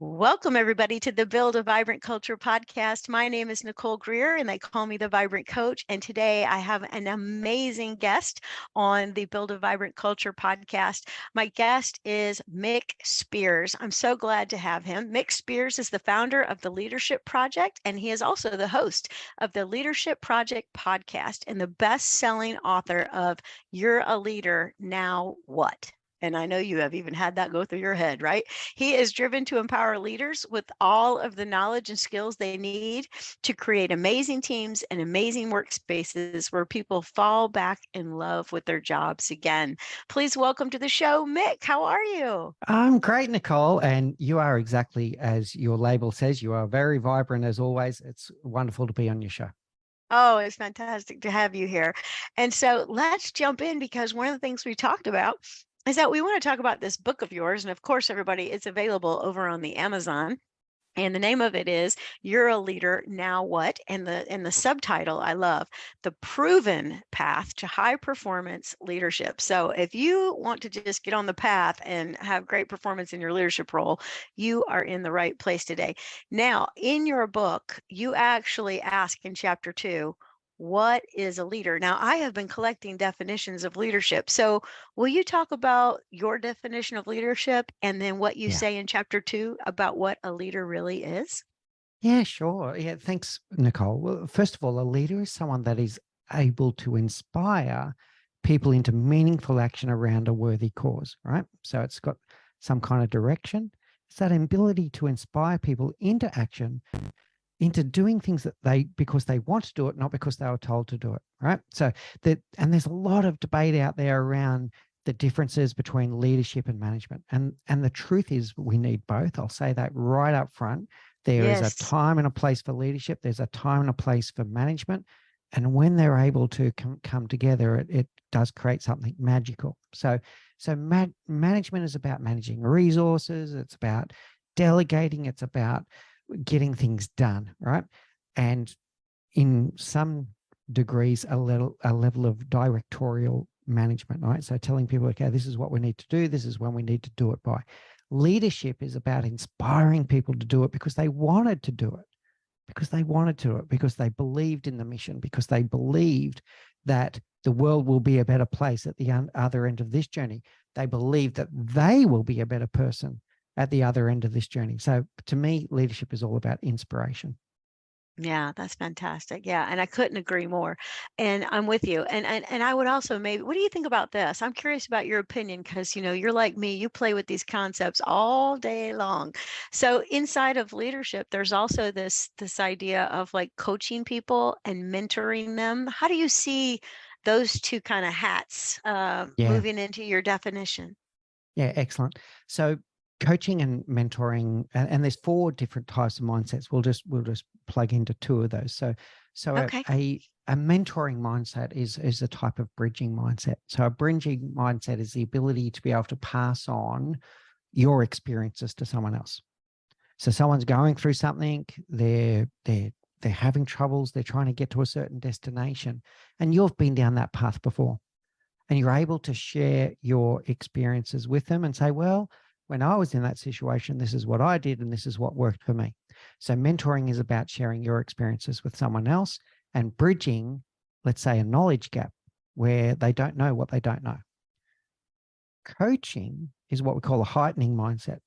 Welcome, everybody, to the Build a Vibrant Culture podcast. My name is Nicole Greer, and they call me the Vibrant Coach. And today I have an amazing guest on the Build a Vibrant Culture podcast. My guest is Mick Spiers. I'm so glad to have him. Mick Spiers is the founder of the Leadership Project, and he is also the host of the Leadership Project podcast and the best-selling author of You're a Leader, Now What? And I know you have even had that go through your head, right? He is driven to empower leaders with all of the knowledge and skills they need to create amazing teams and amazing workspaces where people fall back in love with their jobs again. Please welcome to the show, Mick. How are you? I'm great, Nicole, and you are exactly as your label says. You are very vibrant as always. It's wonderful to be on your show. Oh, it's fantastic to have you here. And so let's jump in, because one of the things we talked about is that we want to talk about this book of yours. And of course, everybody, it's available over on the Amazon. And the name of it is You're a Leader, Now What? And the subtitle I love, The Proven Path to High Performance Leadership. So if you want to just get on the path and have great performance in your leadership role, you are in the right place today. Now, in your book, you actually ask in chapter 2, what is a leader? Now, I have been collecting definitions of leadership. So will you talk about your definition of leadership and then what you say in chapter 2 about what a leader really is? Yeah, sure. Yeah, thanks, Nicole. Well, first of all, a leader is someone that is able to inspire people into meaningful action around a worthy cause, right? So it's got some kind of direction. It's that ability to inspire people into action, into doing things because they want to do it, not because they were told to do it, right? So and there's a lot of debate out there around the differences between leadership and management. And the truth is we need both. I'll say that right up front. There is a time and a place for leadership. There's a time and a place for management. And when they're able to come together, it does create something magical. So management is about managing resources. It's about delegating. It's about getting things done, right? And in some degrees, a level of directorial management, right? So telling people, okay, this is what we need to do. This is when we need to do it by. Leadership is about inspiring people to do it because they wanted to do it, because they believed in the mission, because they believed that the world will be a better place at the other end of this journey. They believe that they will be a better person at the other end of this journey. So to me, leadership is all about inspiration. Yeah, that's fantastic. Yeah, and I couldn't agree more. And I'm with you. And I would also maybe, what do you think about this? I'm curious about your opinion because, you're like me, you play with these concepts all day long. So inside of leadership, there's also this idea of like coaching people and mentoring them. How do you see those two kind of hats moving into your definition? Yeah, excellent. So coaching and mentoring, and there's 4 different types of mindsets. We'll just plug into 2 of those. So Okay. a mentoring mindset is a type of bridging mindset. So a bridging mindset is the ability to be able to pass on your experiences to someone else. So someone's going through something, they're having troubles, they're trying to get to a certain destination, and you've been down that path before. And you're able to share your experiences with them and say, well, when I was in that situation, this is what I did and this is what worked for me. So mentoring is about sharing your experiences with someone else and bridging, let's say, a knowledge gap where they don't know what they don't know. Coaching is what we call a heightening mindset.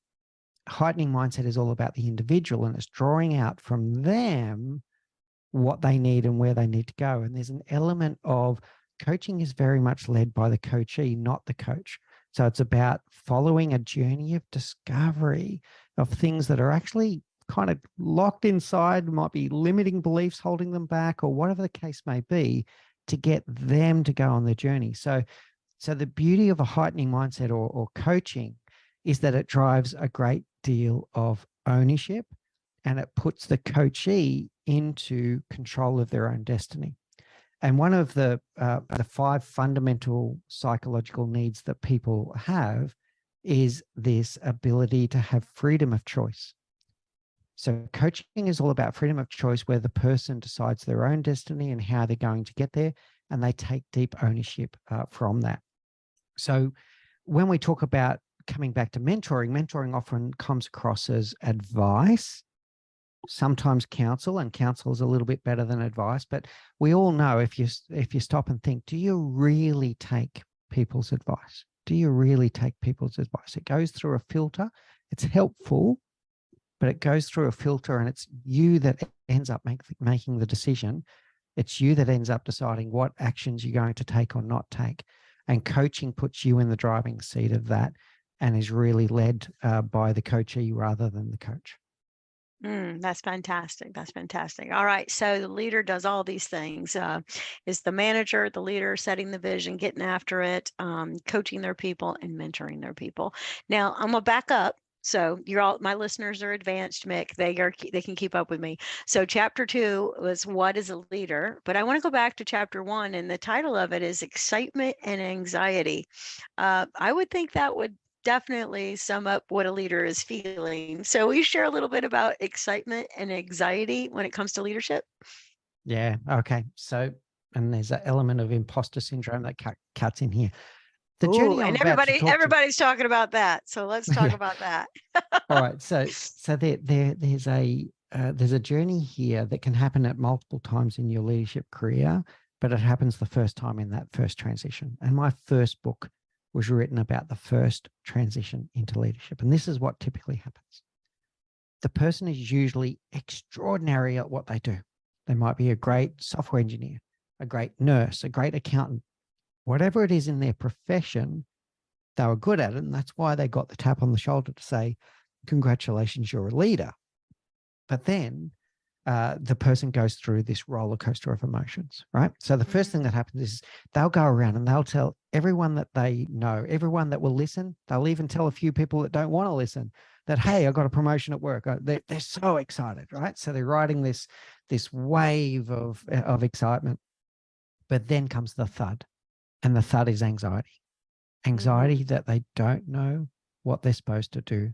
Heightening mindset is all about the individual, and it's drawing out from them what they need and where they need to go. And there's an element of coaching is very much led by the coachee, not the coach. So it's about following a journey of discovery of things that are actually kind of locked inside, might be limiting beliefs holding them back, or whatever the case may be, to get them to go on the journey. So the beauty of a heightening mindset or coaching is that it drives a great deal of ownership, and it puts the coachee into control of their own destiny. And one of the 5 fundamental psychological needs that people have is this ability to have freedom of choice. So coaching is all about freedom of choice, where the person decides their own destiny and how they're going to get there, and they take deep ownership from that. So when we talk about coming back to mentoring often comes across as advice, sometimes counsel, and counsel is a little bit better than advice. But we all know, if you stop and think, do you really take people's advice? Do you really take people's advice? It goes through a filter. It's helpful, but it goes through a filter, and it's you that ends up making the decision. It's you that ends up deciding what actions you're going to take or not take. And coaching puts you in the driving seat of that, and is really led by the coachee rather than the coach. That's fantastic. That's fantastic. All right. So the leader does all these things. Is the manager, the leader, setting the vision, getting after it, coaching their people, and mentoring their people. Now I'm gonna back up. So you're all, my listeners are advanced, Mick. They can keep up with me. So chapter 2 was what is a leader, but I want to go back to chapter 1, and the title of it is excitement and anxiety. I would think that would definitely sum up what a leader is feeling. So will you share a little bit about excitement and anxiety when it comes to leadership? Yeah. Okay. So, and there's an element of imposter syndrome that cuts in here. The Ooh, journey I'm and about to talk to. everybody's talking about that. So let's talk Yeah. about that. All right. So there's a journey here that can happen at multiple times in your leadership career, but it happens the first time in that first transition. And my first book was written about the first transition into leadership. And this is what typically happens. The person is usually extraordinary at what they do. They might be a great software engineer, a great nurse, a great accountant, whatever it is in their profession, they were good at it. And that's why they got the tap on the shoulder to say, congratulations, you're a leader. But then the person goes through this roller coaster of emotions, right? So the first thing that happens is they'll go around and they'll tell everyone that they know, everyone that will listen. They'll even tell a few people that don't want to listen that, hey, I got a promotion at work. They're so excited, right? So they're riding this wave of excitement. But then comes the thud, and the thud is anxiety that they don't know what they're supposed to do.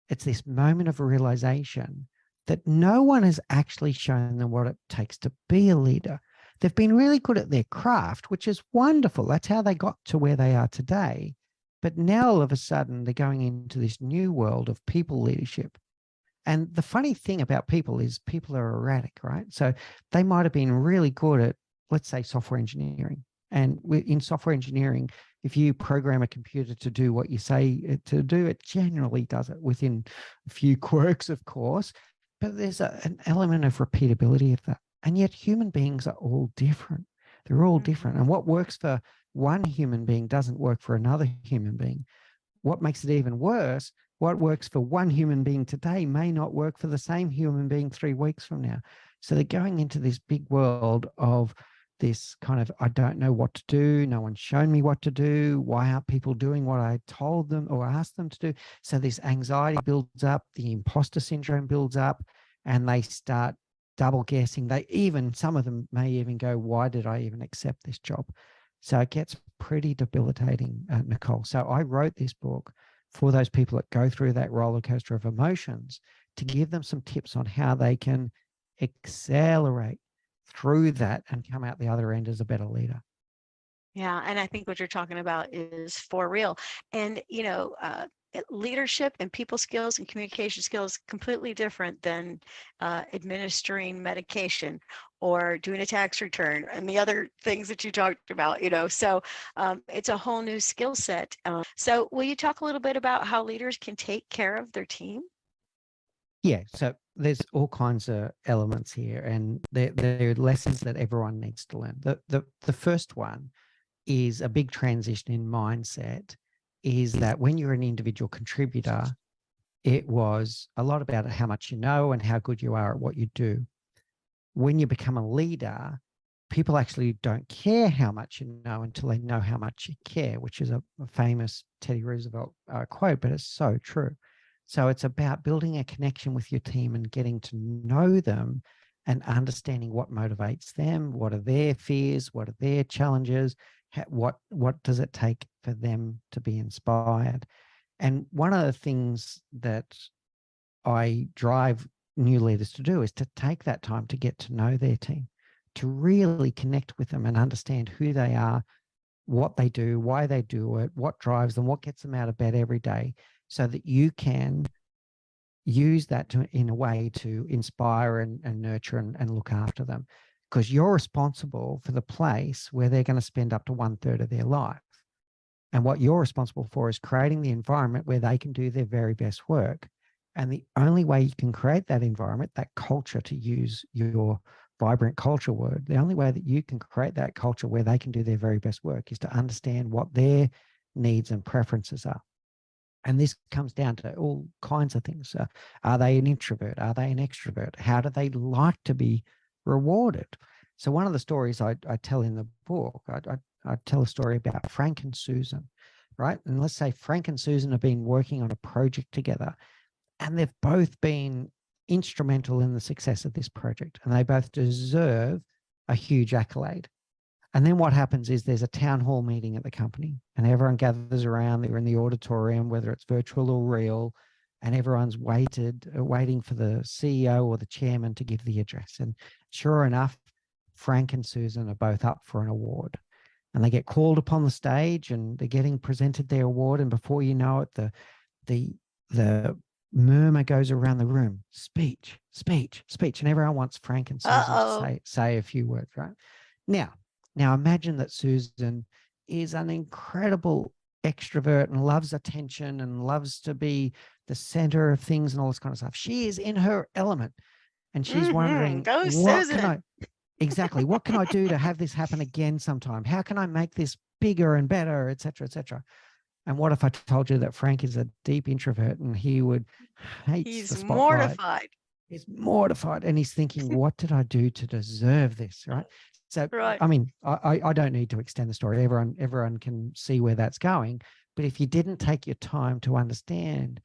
It's this moment of realization that no one has actually shown them what it takes to be a leader. They've been really good at their craft, which is wonderful. That's how they got to where they are today. But now all of a sudden they're going into this new world of people leadership. And the funny thing about people is people are erratic, right? So they might have been really good at, let's say, software engineering. And in software engineering, if you program a computer to do what you say it to do, it generally does it within a few quirks, of course. But there's an element of repeatability of that. And yet human beings are all different. They're all different. And what works for one human being doesn't work for another human being. What makes it even worse, what works for one human being today may not work for the same human being 3 weeks from now. So they're going into this big world of this kind of, I don't know what to do. No one's shown me what to do. Why aren't people doing what I told them or asked them to do? So this anxiety builds up, the imposter syndrome builds up, and they start double guessing. Some of them may even go, why did I even accept this job? So it gets pretty debilitating, Nicole. So I wrote this book for those people that go through that roller coaster of emotions to give them some tips on how they can accelerate through that and come out the other end as a better leader. Yeah, and I think what you're talking about is for real. And leadership and people skills and communication skills completely different than administering medication or doing a tax return and the other things that you talked about. So it's a whole new skill set. So will you talk a little bit about how leaders can take care of their team? Yeah, so there's all kinds of elements here, and there are lessons that everyone needs to learn. The first one is a big transition in mindset, is that when you're an individual contributor, it was a lot about how much you know and how good you are at what you do. When you become a leader, people actually don't care how much you know until they know how much you care, which is a famous Teddy Roosevelt quote, but it's so true. So it's about building a connection with your team and getting to know them and understanding what motivates them, what are their fears, what are their challenges, what does it take for them to be inspired. And one of the things that I drive new leaders to do is to take that time to get to know their team, to really connect with them and understand who they are, what they do, why they do it, what drives them, what gets them out of bed every day, so that you can use that in a way to inspire and nurture and look after them, because you're responsible for the place where they're going to spend up to 1/3 of their life. And what you're responsible for is creating the environment where they can do their very best work. And the only way you can create that environment, that culture, to use your vibrant culture word, the only way that you can create that culture where they can do their very best work is to understand what their needs and preferences are. And this comes down to all kinds of things. Are they an introvert? Are they an extrovert? How do they like to be rewarded? So one of the stories I tell in the book, I tell a story about Frank and Susan, right? And let's say Frank and Susan have been working on a project together, and they've both been instrumental in the success of this project, and they both deserve a huge accolade. And then what happens is there's a town hall meeting at the company, and everyone gathers around. They're in the auditorium, whether it's virtual or real, and everyone's waiting for the CEO or the chairman to give the address. And sure enough, Frank and Susan are both up for an award, and they get called upon the stage, and they're getting presented their award. And before you know it, the murmur goes around the room: speech, speech, speech, and everyone wants Frank and Susan to say a few words, right? Now imagine that Susan is an incredible extrovert and loves attention and loves to be the center of things and all this kind of stuff. She is in her element, and she's wondering, what can I do to have this happen again sometime? How can I make this bigger and better, et cetera, et cetera? And what if I told you that Frank is a deep introvert and he would hate the spotlight? He's mortified, and he's thinking, what did I do to deserve this, right? So, right. I mean, I don't need to extend the story. Everyone can see where that's going. But if you didn't take your time to understand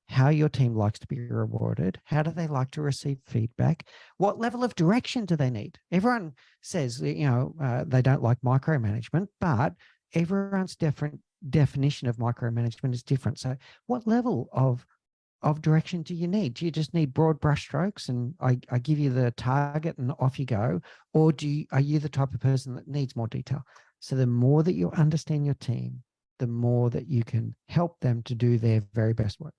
how your team likes to be rewarded, how do they like to receive feedback, what level of direction do they need? Everyone says, they don't like micromanagement, but everyone's definition of micromanagement is different. So what level of direction do you need? Do you just need broad brushstrokes and I give you the target and off you go? Or are you the type of person that needs more detail? So the more that you understand your team, the more that you can help them to do their very best work.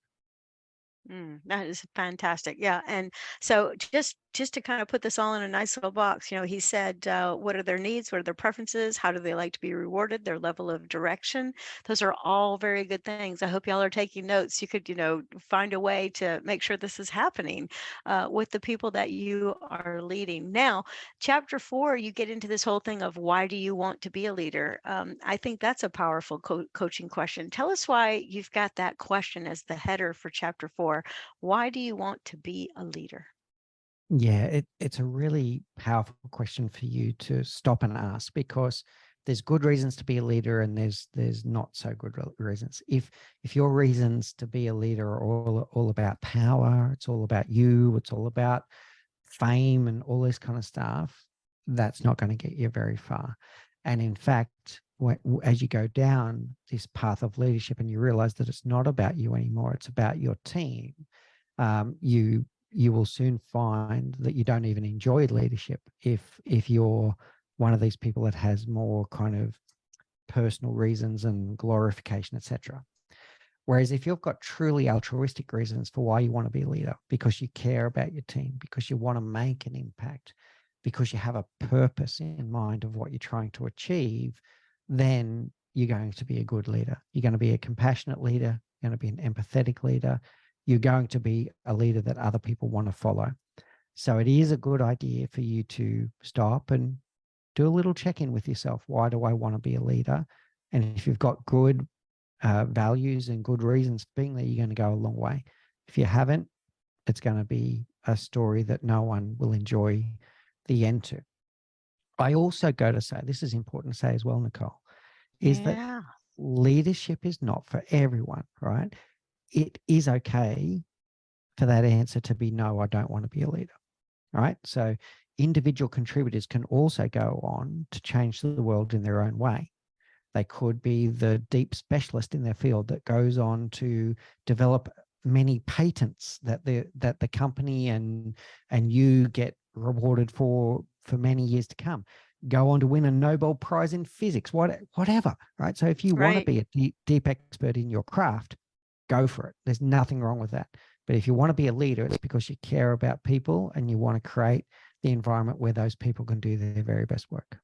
That is fantastic. Yeah. And so just to kind of put this all in a nice little box, he said, what are their needs? What are their preferences? How do they like to be rewarded? Their level of direction. Those are all very good things. I hope y'all are taking notes. You could, find a way to make sure this is happening with the people that you are leading. Now, chapter 4, you get into this whole thing of why do you want to be a leader? I think that's a powerful coaching question. Tell us why you've got that question as the header for chapter 4. Why do you want to be a leader? Yeah, it's a really powerful question for you to stop and ask, because there's good reasons to be a leader and there's not so good reasons. If your reasons to be a leader are all about power, it's all about you, it's all about fame and all this kind of stuff, that's not going to get you very far. And in fact, as you go down this path of leadership and you realize that it's not about you anymore, it's about your team, you will soon find that you don't even enjoy leadership if you're one of these people that has more kind of personal reasons and glorification, etc. Whereas if you've got truly altruistic reasons for why you want to be a leader, because you care about your team, because you want to make an impact, because you have a purpose in mind of what you're trying to achieve, then you're going to be a good leader. You're going to be a compassionate leader, you're going to be an empathetic leader, you're going to be a leader that other people want to follow. So it is a good idea for you to stop and do a little check-in with yourself. Why do I want to be a leader? And if you've got good values and good reasons for being there, you're going to go a long way. If you haven't, it's going to be a story that no one will enjoy the end to. I also go to say, this is important to say as well, Nicole, is that leadership is not for everyone, right? It is okay for that answer to be, no, I don't want to be a leader, right? So individual contributors can also go on to change the world in their own way. They could be the deep specialist in their field that goes on to develop many patents that the company and you get rewarded for many years to come. go on to win a Nobel Prize in physics, whatever, right? So if you want to Right. be a deep expert in your craft, go for it. There's nothing wrong with that. But if you want to be a leader, it's because you care about people and you want to create the environment where those people can do their very best work.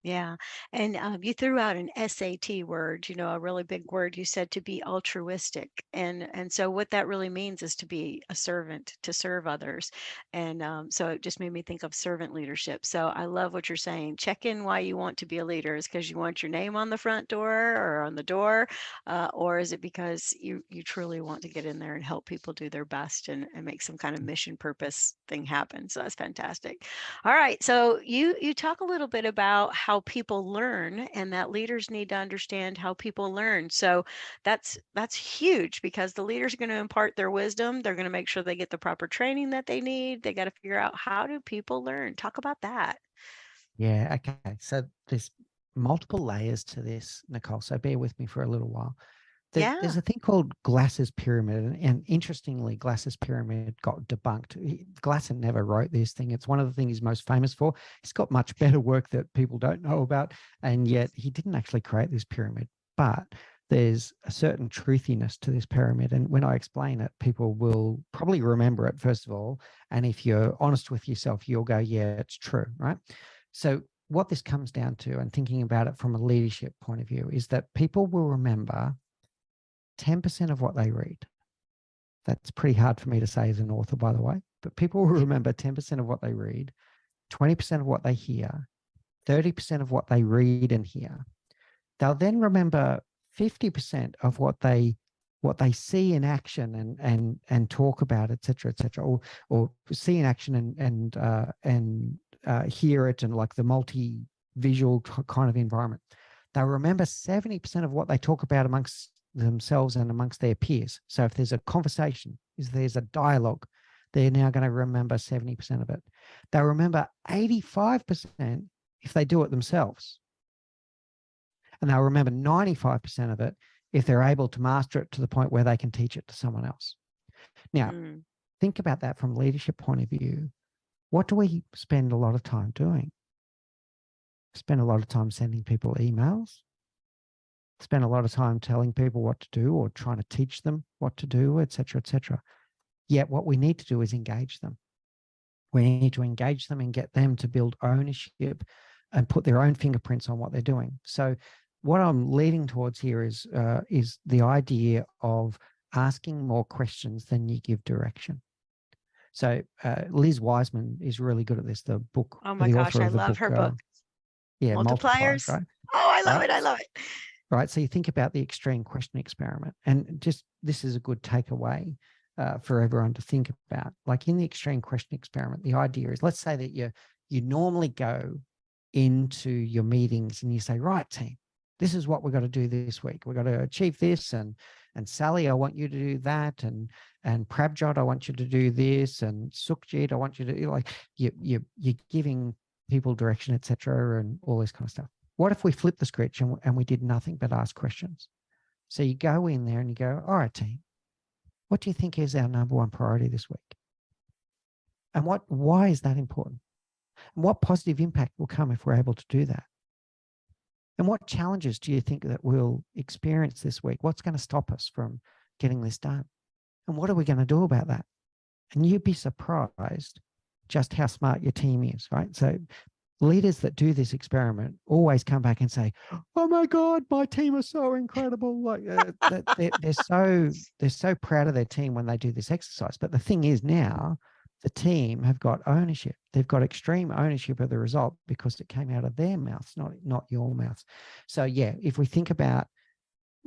Yeah. And you threw out an SAT word, a really big word. You said to be altruistic. And so what that really means is to be a servant, to serve others. And so it just made me think of servant leadership. So I love what you're saying. Check in why you want to be a leader. Is because you want your name on the front door or on the door? Or is it because you truly want to get in there and help people do their best and make some kind of mission purpose thing happen? So that's fantastic. All right. So you talk a little bit about how people learn and that leaders need to understand how people learn. So that's huge because the leaders are going to impart their wisdom. They're going to make sure they get the proper training that they need. They got to figure out how do people learn. Talk about that. Yeah. Okay. So there's multiple layers to this, Nicole. So bear with me for a little while. There's Yeah. a thing called Glass's pyramid, and interestingly, Glass's pyramid got debunked. Glasser never wrote this thing. It's one of the things he's most famous for. He's got much better work that people don't know about, and yet he didn't actually create this pyramid. But there's a certain truthiness to this pyramid, and when I explain it, people will probably remember it first of all. And if you're honest with yourself, you'll go, "Yeah, it's true," right? So what this comes down to, and thinking about it from a leadership point of view, is that people will remember 10% of what they read. That's pretty hard for me to say as an author, by the way, but people will remember 10% of what they read, 20% of what they hear, 30% of what they read and hear. They'll then remember 50% of what they see in action and talk about, et cetera, or see in action and hear it, and like the multi-visual kind of environment. They'll remember 70% of what they talk about amongst themselves and amongst their peers. So if there's a conversation, if there's a dialogue, they're now going to remember 70% of it. They'll remember 85% if they do it themselves. And they'll remember 95% of it if they're able to master it to the point where they can teach it to someone else. Now, think about that from a leadership point of view. What do we spend a lot of time doing? Spend a lot of time sending people emails, spend a lot of time telling people what to do or trying to teach them what to do, et cetera, et cetera. Yet what we need to do is engage them. We need to engage them and get them to build ownership and put their own fingerprints on what they're doing. So what I'm leading towards here is the idea of asking more questions than you give direction. So Liz Wiseman is really good at this, the Oh my gosh, author I of the love book, her book. Multipliers, Multipliers. right? Oh, I love Right. it. I love it. Right. So you think about the extreme question experiment, and just this is a good takeaway for everyone to think about. Like in the extreme question experiment, the idea is, let's say that you normally go into your meetings and you say, right, team, this is what we've got to do this week. We've got to achieve this, and Sally, I want you to do that, and Prabjot, I want you to do this, and Sukhjit, I want you to do, like you're giving people direction, etc., and all this kind of stuff. What if we flip the script and we did nothing but ask questions? So you go in there and you go, all right, team, what do you think is our number one priority this week? And why is that important? And what positive impact will come if we're able to do that? And what challenges do you think that we'll experience this week? What's going to stop us from getting this done? And what are we going to do about that? And you'd be surprised just how smart your team is, right? So leaders that do this experiment always come back and say, "Oh my God, my team is so incredible!" Like they're so proud of their team when they do this exercise. But the thing is, now the team have got ownership. They've got extreme ownership of the result because it came out of their mouths, not your mouths. So yeah, if we think about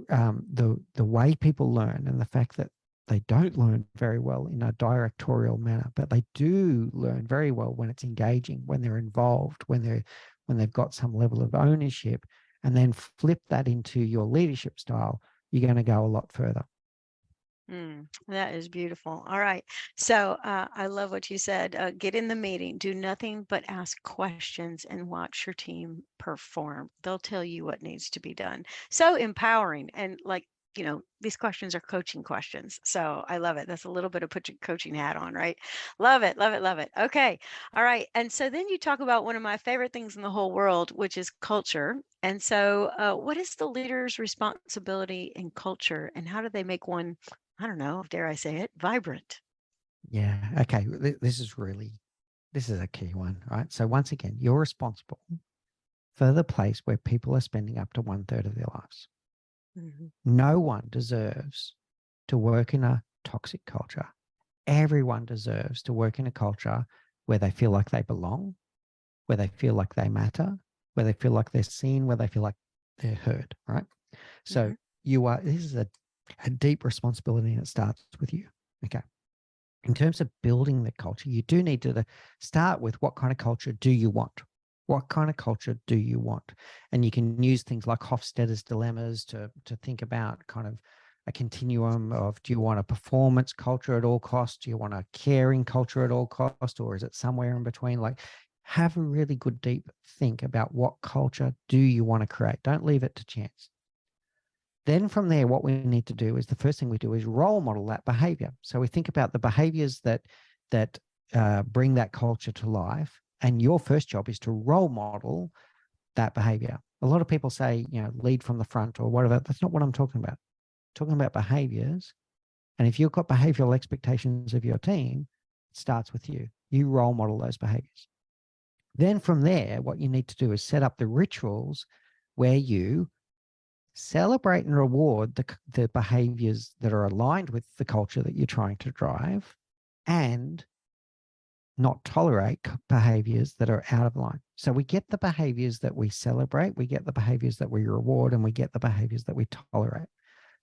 the way people learn and the fact that they don't learn very well in a directorial manner, but they do learn very well when it's engaging, when they're involved, when they've got some level of ownership, and then flip that into your leadership style, you're going to go a lot further. That is beautiful. All right. So I love what you said. Get in the meeting, do nothing but ask questions and watch your team perform. They'll tell you what needs to be done. So empowering. And like these questions are coaching questions. So I love it. That's a little bit of put your coaching hat on, right? Love it, love it, love it. Okay. All right. And so then you talk about one of my favorite things in the whole world, which is culture. And so what is the leader's responsibility in culture, and how do they make one, I don't know, dare I say it, vibrant? Yeah. Okay. This is a key one, right? So once again, you're responsible for the place where people are spending up to 1/3 of their lives. Mhm. No one deserves to work in a toxic culture. Everyone deserves to work in a culture where they feel like they belong, where they feel like they matter, where they feel like they're seen, where they feel like they're heard, right? So Mhm. this is a deep responsibility, and it starts with you. Okay. In terms of building the culture, you do need to start with, what kind of culture do you want? What kind of culture do you want? And you can use things like Hofstadter's dilemmas to think about kind of a continuum of, do you want a performance culture at all costs? Do you want a caring culture at all costs? Or is it somewhere in between? Like, have a really good deep think about, what culture do you want to create? Don't leave it to chance. Then from there, what we need to do is, the first thing we do is role model that behavior. So we think about the behaviors that bring that culture to life. And your first job is to role model that behavior. A lot of people say, lead from the front or whatever. That's not what I'm talking about. I'm talking about behaviors. And if you've got behavioral expectations of your team, it starts with you. You role model those behaviors. Then from there, what you need to do is set up the rituals where you celebrate and reward the behaviors that are aligned with the culture that you're trying to drive, and not tolerate behaviors that are out of line. So we get the behaviors that we celebrate, we get the behaviors that we reward, and we get the behaviors that we tolerate.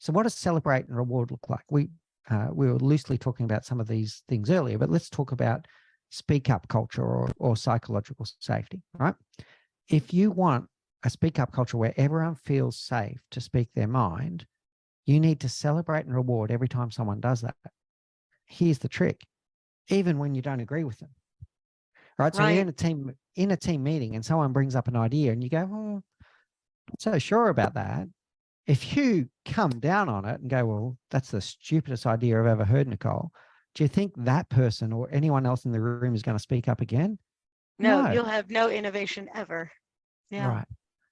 So what does celebrate and reward look like? We were loosely talking about some of these things earlier, but let's talk about speak up culture or psychological safety, right? If you want a speak up culture where everyone feels safe to speak their mind, you need to celebrate and reward every time someone does that. Here's the trick: even when you don't agree with them, right? So you're Right. in a team meeting and someone brings up an idea and you go, not so sure about that. If you come down on it and go, well, that's the stupidest idea I've ever heard, Nicole, do you think that person or anyone else in the room is going to speak up again? No, No. you'll have no innovation ever. Yeah. Right.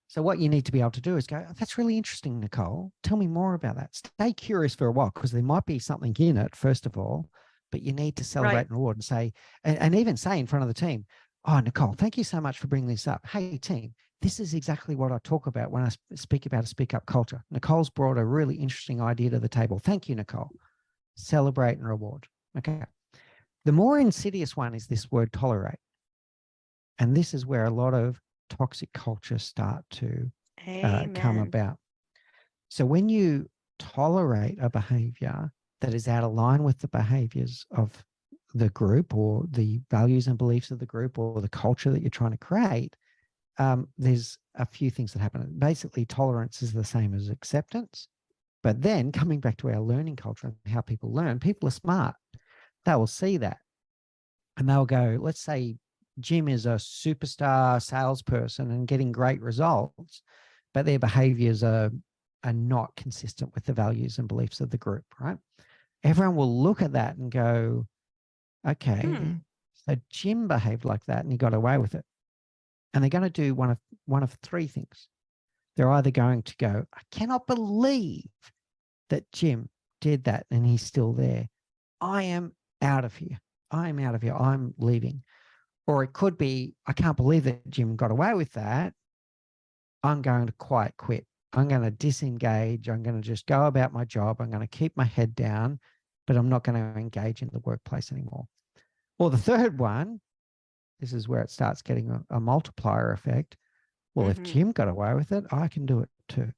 So what you need to be able to do is go, that's really interesting, Nicole. Tell me more about that. Stay curious for a while, because there might be something in it, first of all, but you need to celebrate Right. and reward and say, and even say in front of the team, oh, Nicole, thank you so much for bringing this up. Hey, team, this is exactly what I talk about when I speak about a speak up culture. Nicole's brought a really interesting idea to the table. Thank you, Nicole. Celebrate and reward. Okay. The more insidious one is this word tolerate. And this is where a lot of toxic cultures start to come Amen. about. So when you tolerate a behavior that is out of line with the behaviors of the group, or the values and beliefs of the group, or the culture that you're trying to create, there's a few things that happen. Basically, tolerance is the same as acceptance. But then coming back to our learning culture and how people learn, people are smart. They will see that and they'll go, let's say Jim is a superstar salesperson and getting great results, but their behaviors are not consistent with the values and beliefs of the group, right? Everyone will look at that and go, okay, so Jim behaved like that and he got away with it. And they're going to do one of three things. They're either going to go, I cannot believe that Jim did that and he's still there. I am out of here. I'm out of here. I'm leaving. Or it could be, I can't believe that Jim got away with that. I'm going to quit. I'm going to disengage. I'm going to just go about my job. I'm going to keep my head down, but I'm not going to engage in the workplace anymore. Or the third one, this is where it starts getting a multiplier effect. Well, if Jim got away with it, I can do it too.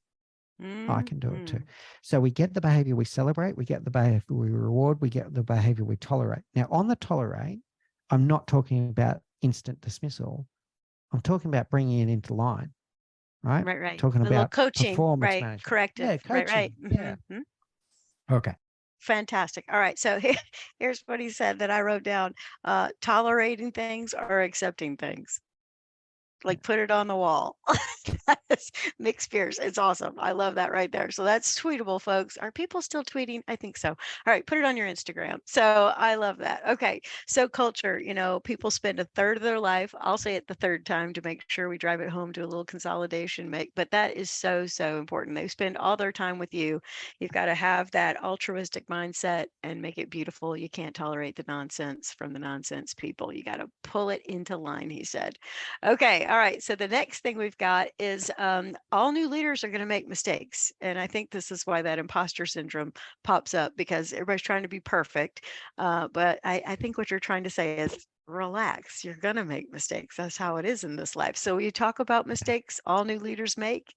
I can do it too. So we get the behavior we celebrate, we get the behavior we reward, we get the behavior we tolerate. Now, on the tolerate, I'm not talking about instant dismissal. I'm talking about bringing it into line, right? Right, right. Talking A little about coaching, performance right? management. Corrective, Yeah, right, right. coaching. Yeah. Okay. Fantastic. All right. So here's what he said that I wrote down: tolerating things or accepting things. like put it on the wall. That's Mick Spiers. It's awesome. I love that right there. So that's tweetable, folks. Are people still tweeting? I think so. All right, put it on your Instagram. So I love that. Okay, so culture, people spend a third of their life. I'll say it the third time to make sure we drive it home, do a little consolidation, but that is so, so important. They spend all their time with you. You've got to have that altruistic mindset and make it beautiful. You can't tolerate the nonsense from the nonsense people. You got to pull it into line, he said. Okay, all right. So the next thing we've got is all new leaders are going to make mistakes. And I think this is why that imposter syndrome pops up, because everybody's trying to be perfect. But I think what you're trying to say is relax. You're going to make mistakes. That's how it is in this life. So you talk about mistakes all new leaders make.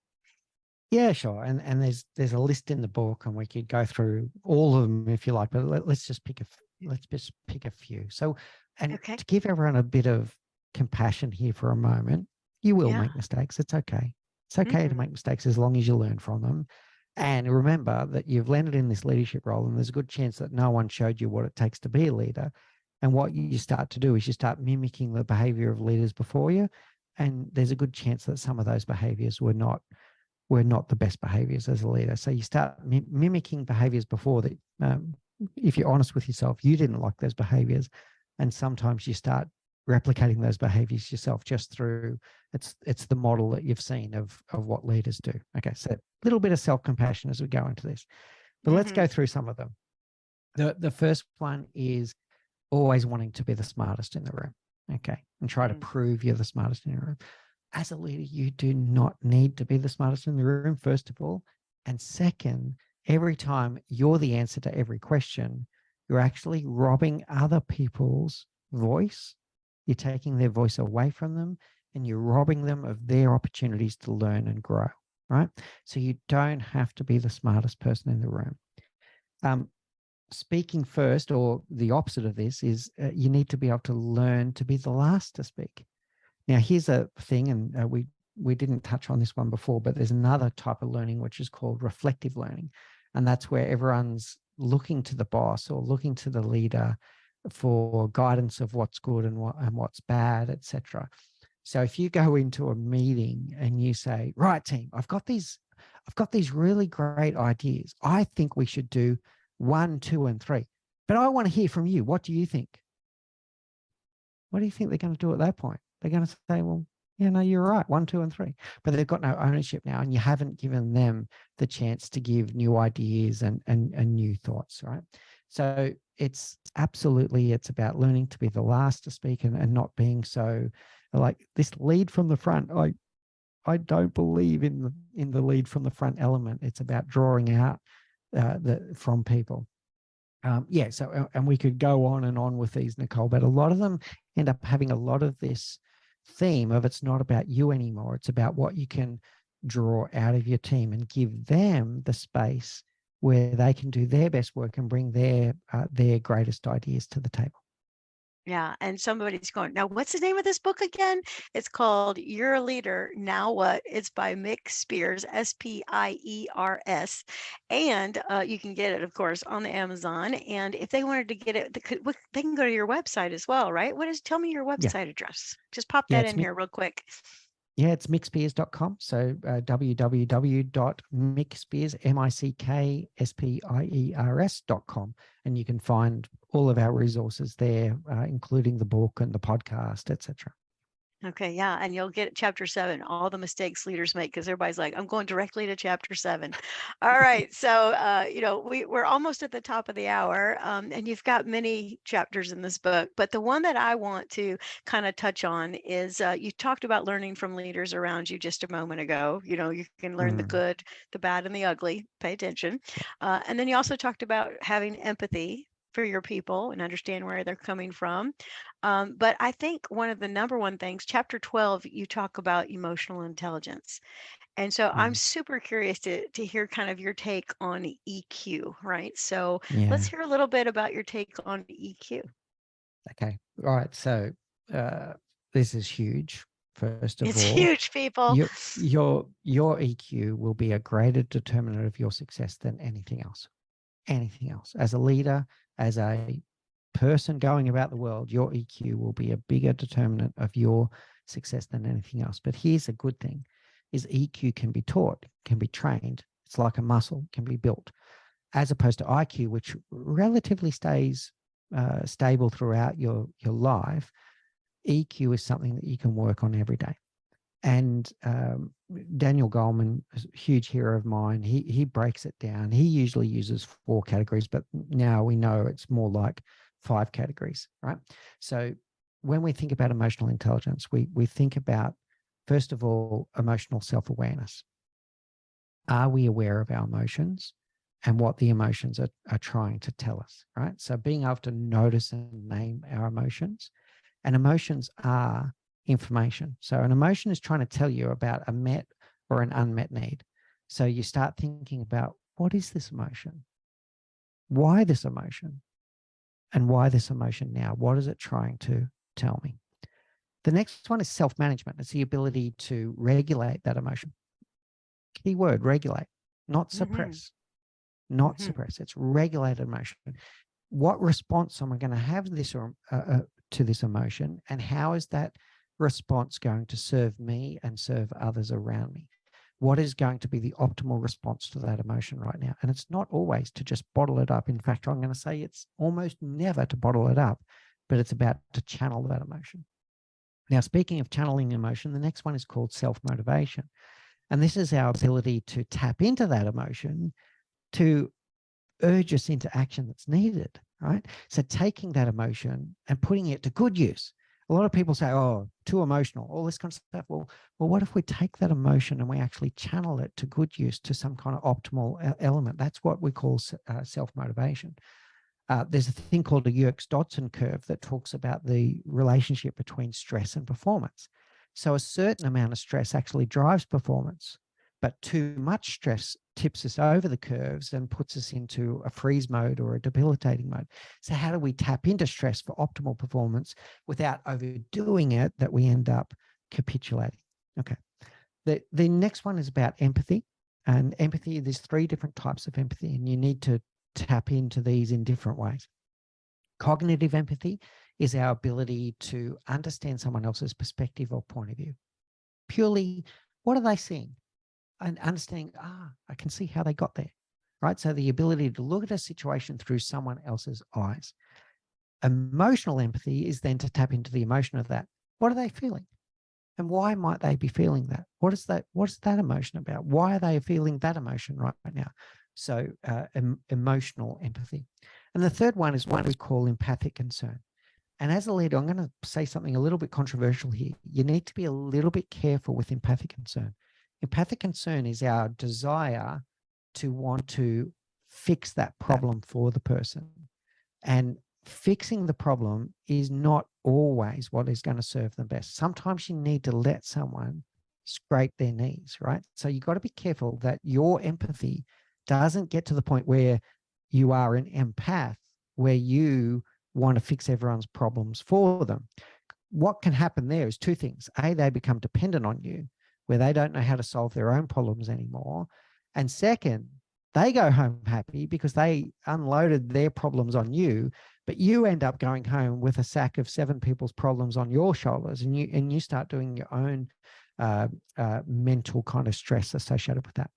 Yeah, sure. And there's a list in the book, and we could go through all of them if you like, but let's just pick a few. So, and Okay. to give everyone a bit of compassion here for a moment, you will Yeah. make mistakes. It's okay. It's okay to Mhm. make mistakes as long as you learn from them. And remember that you've landed in this leadership role, and there's a good chance that no one showed you what it takes to be a leader. And what you start to do is you start mimicking the behavior of leaders before you. And there's a good chance that some of those behaviors were not the best behaviors as a leader. So you start mimicking behaviors before that. If you're honest with yourself, you didn't like those behaviors. And sometimes you start replicating those behaviors yourself just through it's the model that you've seen of what leaders do. Okay, so a little bit of self-compassion as we go into this. But let's go Mhm. through some of them. The first one is always wanting to be the smartest in the room. Okay, and try to Mm. prove you're the smartest in the room. As a leader, you do not need to be the smartest in the room, first of all. And second, every time you're the answer to every question, you're actually robbing other people's voice. You're taking their voice away from them, and you're robbing them of their opportunities to learn and grow, right? So you don't have to be the smartest person in the room. Speaking first, or the opposite of this, is you need to be able to learn to be the last to speak. Now, here's a thing, and we didn't touch on this one before, but there's another type of learning which is called reflective learning, and that's where everyone's looking to the boss or looking to the leader for guidance of what's good and what's bad, etc. So if you go into a meeting and you say, "Right, team, I've got these really great ideas. I think we should do 1, 2, and 3, but I want to hear from you. What do you think?" What do you think they're going to do at that point? They're going to say, well, yeah, no, you're right, 1, 2, and 3. But they've got no ownership now, and you haven't given them the chance to give new ideas and new thoughts, right? So it's about learning to be the last to speak and not being so like this lead from the front. I don't believe in the lead from the front element. It's about drawing out from people. So and we could go on and on with these, Nicole, but a lot of them end up having a lot of this theme of it's not about you anymore. It's about what you can draw out of your team and give them the space where they can do their best work and bring their greatest ideas to the table. Yeah, and somebody's going, now what's the name of this book again? It's called You're a Leader, Now What? It's by Mick Spiers, Spiers. And you can get it, of course, on the Amazon. And if they wanted to get it, they can go to your website as well, right? Tell me your Yeah. website address. Just pop Yeah, that in here real quick. Yeah, it's mickspiers.com. So www.mickspiers.com. And you can find all of our resources there, including the book and the podcast, etc. Okay, yeah, and you'll get chapter 7, all the mistakes leaders make, because everybody's like, I'm going directly to chapter 7. All right, so we're almost at the top of the hour, and you've got many chapters in this book, but the one that I want to kind of touch on is you talked about learning from leaders around you just a moment ago. You can learn the good, the bad, and the ugly. Pay attention, and then you also talked about having empathy for your people and understand where they're coming from. But I think one of the number one things, chapter 12, you talk about emotional intelligence. And so I'm super curious to hear kind of your take on EQ, right? So let's Yeah. hear a little bit about your take on EQ. Okay. All right. So this is huge. First of It's all, huge, people. your EQ will be a greater determinant of your success than anything else. Anything else. As a leader, as a person going about the world, your EQ will be a bigger determinant of your success than anything else. But here's a good thing, is EQ can be taught, can be trained. It's like a muscle, can be built, as opposed to IQ, which relatively stays stable throughout your life. EQ is something that you can work on every day. And Daniel Goleman, a huge hero of mine, he breaks it down. He usually uses 4 categories, but now we know it's more like 5 categories, right? So when we think about emotional intelligence, we think about, first of all, emotional self-awareness. Are we aware of our emotions and what the emotions are trying to tell us, right? So being able to notice and name our emotions. And emotions are information. So an emotion is trying to tell you about a met or an unmet need. So you start thinking about, what is this emotion? Why this emotion? And why this emotion now? What is it trying to tell me? The next one is self-management. It's the ability to regulate that emotion. Key word, regulate, not suppress. Not suppress. It's regulated emotion. What response am I going to have this to this emotion, and how is that response going to serve me and serve others around me? What is going to be the optimal response to that emotion right now? And it's not always to just bottle it up. In fact, I'm going to say it's almost never to bottle it up, but it's about to channel that emotion. Now, speaking of channeling emotion, the next one is called self-motivation. And this is our ability to tap into that emotion to urge us into action that's needed, right? So taking that emotion and putting it to good use. A lot of people say, oh, too emotional, all this kind of stuff. Well, what if we take that emotion and we actually channel it to good use, to some kind of optimal element? That's what we call self-motivation. There's a thing called a Yerkes-Dodson curve that talks about the relationship between stress and performance. So a certain amount of stress actually drives performance, but too much stress tips us over the curves and puts us into a freeze mode or a debilitating mode. So how do we tap into stress for optimal performance without overdoing it, that we end up capitulating? Okay. The next one is about empathy. And empathy, there's 3 different types of empathy, and you need to tap into these in different ways. Cognitive empathy is our ability to understand someone else's perspective or point of view. Purely, what are they seeing? And understanding, I can see how they got there, right? So the ability to look at a situation through someone else's eyes. Emotional empathy is then to tap into the emotion of that. What are they feeling? And why might they be feeling that? What's that emotion about? Why are they feeling that emotion right now? So emotional empathy. And the third one is what we call empathic concern. And as a leader, I'm going to say something a little bit controversial here. You need to be a little bit careful with empathic concern. Empathic concern is our desire to want to fix that problem for the person. And fixing the problem is not always what is going to serve them best. Sometimes you need to let someone scrape their knees, right? So you've got to be careful that your empathy doesn't get to the point where you are an empath, where you want to fix everyone's problems for them. What can happen there is 2 things. A, they become dependent on you, where they don't know how to solve their own problems anymore. And second, they go home happy because they unloaded their problems on you, but you end up going home with a sack of 7 people's problems on your shoulders, and you start doing your own mental kind of stress associated with that.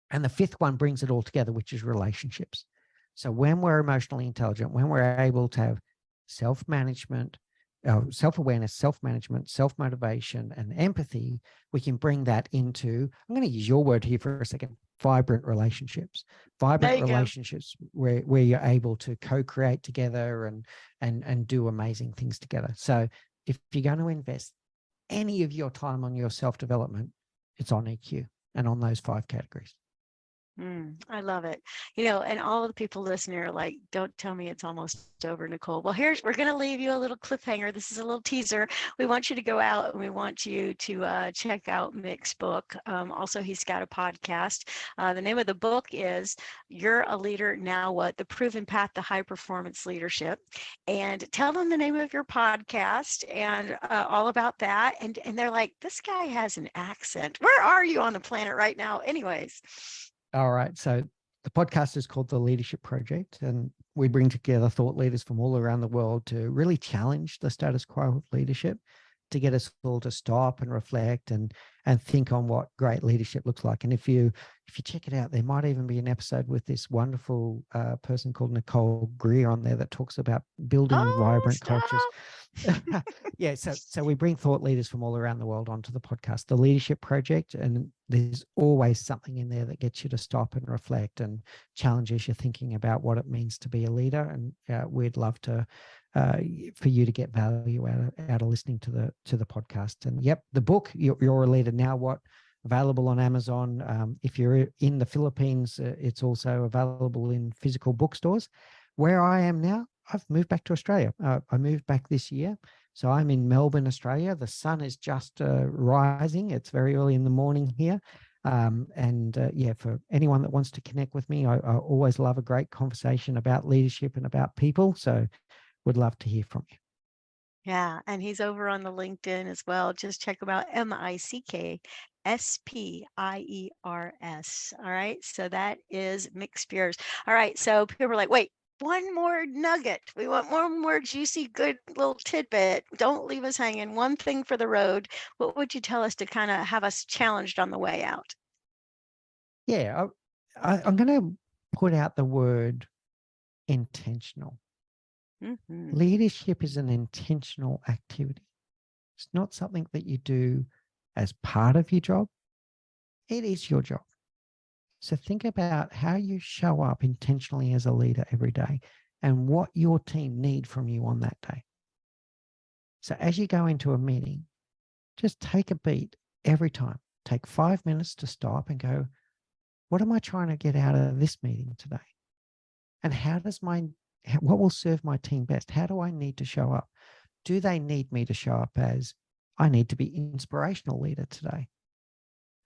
And the 5th one brings it all together, which is relationships. So when we're emotionally intelligent, when we're able to have self-management, self-awareness, self-management, self-motivation, and empathy, we can bring that into, I'm going to use your word here for a second, vibrant relationships. Vibrant relationships where you're able to co-create together and do amazing things together. So if you're going to invest any of your time on your self-development, it's on EQ and on those 5 categories. I love it. And all of the people listening are like, don't tell me it's almost over, Nicole. Well, we're going to leave you a little cliffhanger. This is a little teaser. We want you to go out and we want you to check out Mick's book. Also, he's got a podcast. The name of the book is You're a Leader, Now What? The Proven Path to High Performance Leadership. And tell them the name of your podcast and all about that. And they're like, this guy has an accent. Where are you on the planet right now? Anyways. All right. So the podcast is called The Leadership Project, and we bring together thought leaders from all around the world to really challenge the status quo of leadership to get us all to stop and reflect and think on what great leadership looks like. And if you check it out, there might even be an episode with this wonderful person called Nicole Greer on there that talks about building Oh, vibrant stop. cultures. Yeah, so we bring thought leaders from all around the world onto the podcast, the Leadership Project, and there's always something in there that gets you to stop and reflect and challenges your thinking about what it means to be a leader. And we'd love to for you to get value out of listening to the podcast. And yep, the book, You're a Leader Now What, available on Amazon. If you're in the Philippines, it's also available in physical bookstores. Where I am now, I've moved back to Australia. I moved back this year. So I'm in Melbourne, Australia. The sun is just rising. It's very early in the morning here. Yeah, for anyone that wants to connect with me, I always love a great conversation about leadership and about people. So would love to hear from you. Yeah, and he's over on the LinkedIn as well. Just check him out, MickSpiers. All right, so that is Mick Spiers. All right, so people are like, wait, one more nugget. We want one more juicy, good little tidbit. Don't leave us hanging. One thing for the road. What would you tell us to kind of have us challenged on the way out? Yeah, I'm going to put out the word intentional. Mm-hmm. Leadership is an intentional activity. It's not something that you do as part of your job. It is your job. So think about how you show up intentionally as a leader every day and what your team need from you on that day. So as you go into a meeting, just take a beat every time. Take 5 minutes to stop and go, what am I trying to get out of this meeting today? And what will serve my team best? How do I need to show up? Do they need me to show up as, I need to be inspirational leader today?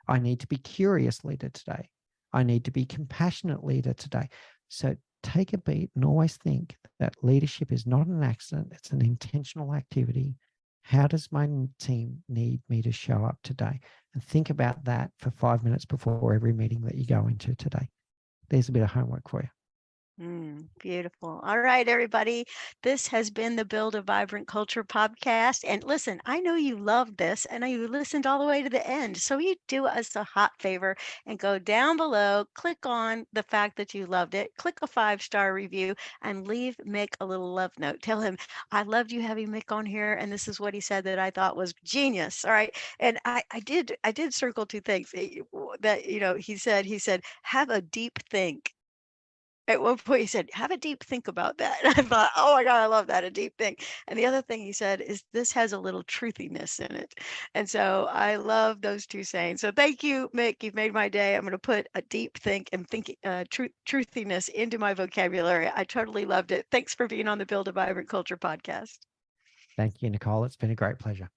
I need to be curious leader today. I need to be compassionate leader today. So take a beat and always think that leadership is not an accident. It's an intentional activity. How does my team need me to show up today? And think about that for 5 minutes before every meeting that you go into today. There's a bit of homework for you. Beautiful. All right, everybody. This has been the Build a Vibrant Culture podcast. And listen, I know you loved this and you listened all the way to the end. So you do us a hot favor and go down below, click on the fact that you loved it, click a 5-star review, and leave Mick a little love note. Tell him, I loved you having Mick on here. And this is what he said that I thought was genius. All right. And I did circle 2 things that, he said, have a deep think. At one point, he said, "Have a deep think about that." And I thought, "Oh my God, I love that, a deep think." And the other thing he said is, "This has a little truthiness in it." And so I love those 2 sayings. So thank you, Mick. You've made my day. I'm going to put a deep think and thinking, truthiness into my vocabulary. I totally loved it. Thanks for being on the Build a Vibrant Culture podcast. Thank you, Nicole. It's been a great pleasure.